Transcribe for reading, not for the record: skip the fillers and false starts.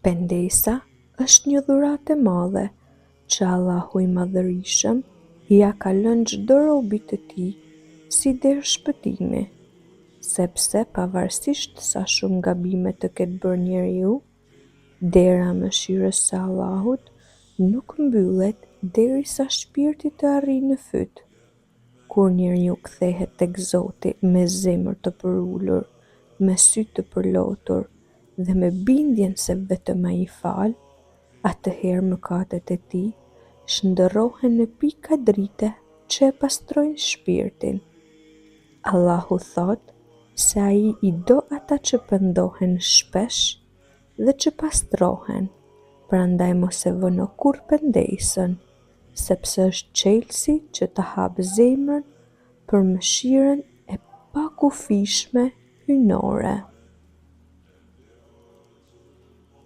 Pendesa është një dhuratë e madhe që Allahu i Madhërisëm ja ka lënë çdo robit të tij si derë shpëtimi, sepse pavarësisht sa shumë gabime të ketë bërë njeriu, dera e mëshirës së Allahut nuk mbyllet derisa shpirti të arrijë në fyt. Kur njeriu kthehet tek Zoti me zemër të përullur, me sy të përlotur dhe me bindjen se vetëm ai i fal, atëherë mëkatet e tij shndërrohen në pika drite që e pastrojnë shpirtin. Allahu thot se ai i do ata që pendohen shpesh dhe që pastrohen, prandaj mos e vëno kur pendesën, sepse është çelësi që të hap zemrën për mëshirën e pakufishme hyjnore.